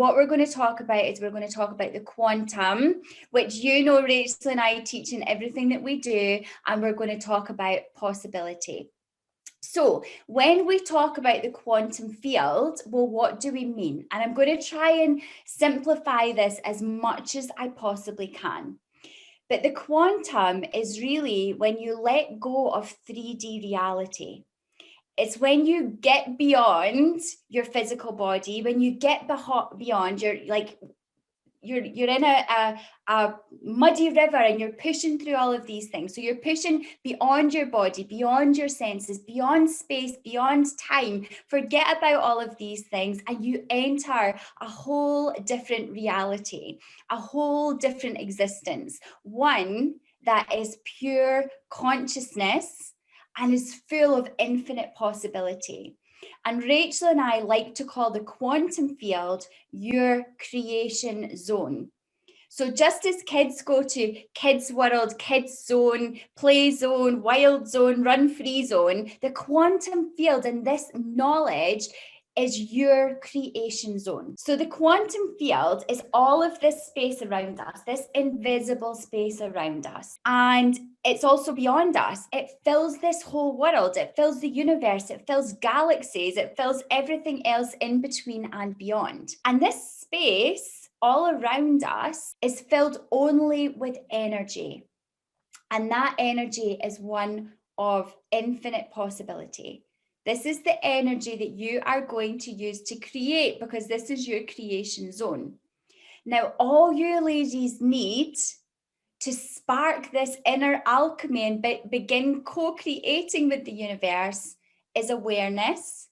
what we're going to talk about is we're going to talk about the quantum, which Rachel and I teach in everything that we do, and we're going to talk about possibility. So when we talk about the quantum field, well, what do we mean? And I'm going to try and simplify this as much as I possibly can. But the quantum is really when you let go of 3D reality. It's when you get beyond your physical body, when you get beyond you're in a muddy river and you're pushing through all of these things. So you're pushing beyond your body, beyond your senses, beyond space, beyond time. Forget about all of these things and you enter a whole different reality, a whole different existence, one that is pure consciousness and is full of infinite possibility. And Rachel and I like to call the quantum field your creation zone. So just as kids go to kids world, kids zone, play zone, wild zone, run free zone, the quantum field and this knowledge is your creation zone. So the quantum field is all of this space around us, this invisible space around us. And it's also beyond us. It fills this whole world. It fills the universe. It fills galaxies. It fills everything else in between and beyond. And this space all around us is filled only with energy. And that energy is one of infinite possibility. This is the energy that you are going to use to create because this is your creation zone. Now, all you ladies need to spark this inner alchemy and begin co-creating with the universe is awareness,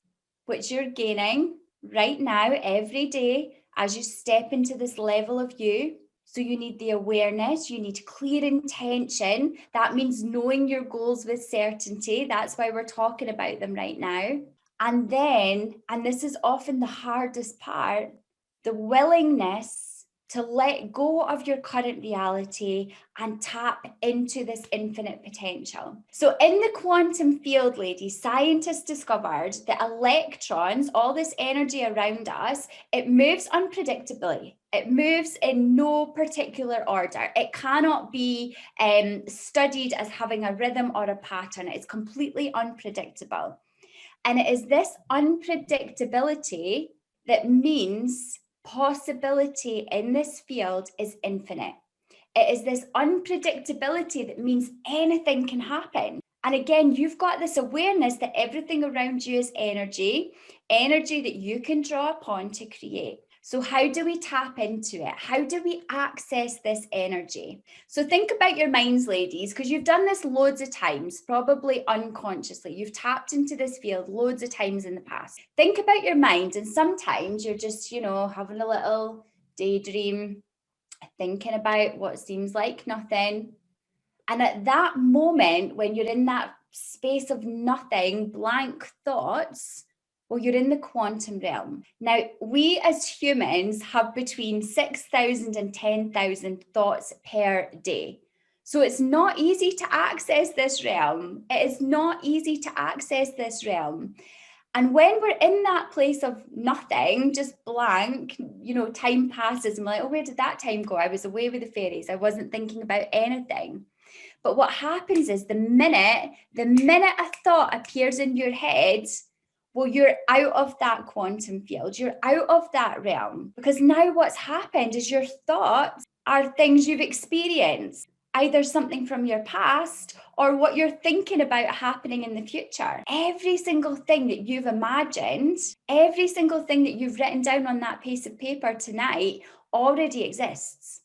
which you're gaining right now every day as you step into this level of you. So you need the awareness, you need clear intention. That means knowing your goals with certainty. That's why we're talking about them right now. And then, and this is often the hardest part, the willingness to let go of your current reality and tap into this infinite potential. So in the quantum field, ladies, scientists discovered that electrons, all this energy around us, it moves unpredictably. It moves in no particular order. It cannot be studied as having a rhythm or a pattern. It's completely unpredictable. And it is this unpredictability that means possibility in this field is infinite. It is this unpredictability that means anything can happen. And again, you've got this awareness that everything around you is energy that you can draw upon to create. So how do we tap into it? How do we access this energy? So think about your minds, ladies, because you've done this loads of times, probably unconsciously. You've tapped into this field loads of times in the past. Think about your mind, and sometimes you're just, having a little daydream, thinking about what seems like nothing. And at that moment, when you're in that space of nothing, blank thoughts, well, you're in the quantum realm. Now, we as humans have between 6,000 and 10,000 thoughts per day. So it's not easy to access this realm. It is not easy to access this realm. And when we're in that place of nothing, just blank, time passes and we're like, oh, where did that time go? I was away with the fairies. I wasn't thinking about anything. But what happens is the minute a thought appears in your head, well, you're out of that quantum field. You're out of that realm. Because now what's happened is your thoughts are things you've experienced, either something from your past or what you're thinking about happening in the future. Every single thing that you've imagined, every single thing that you've written down on that piece of paper tonight already exists.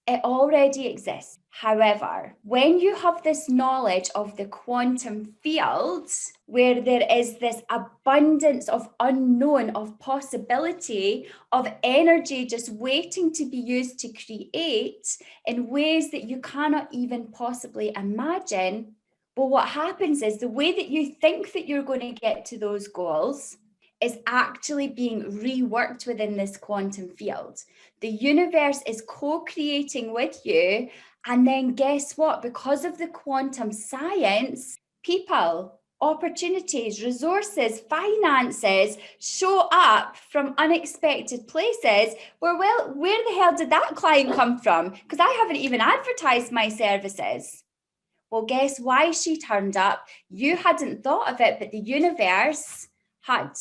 It already exists. However, when you have this knowledge of the quantum field, where there is this abundance of unknown, of possibility, of energy just waiting to be used to create in ways that you cannot even possibly imagine, well, what happens is the way that you think that you're going to get to those goals is actually being reworked within this quantum field. The universe is co-creating with you. And then guess what? Because of the quantum science, people, opportunities, resources, finances show up from unexpected places where, well, where the hell did that client come from? Because I haven't even advertised my services. Well, guess why she turned up? You hadn't thought of it, but the universe had.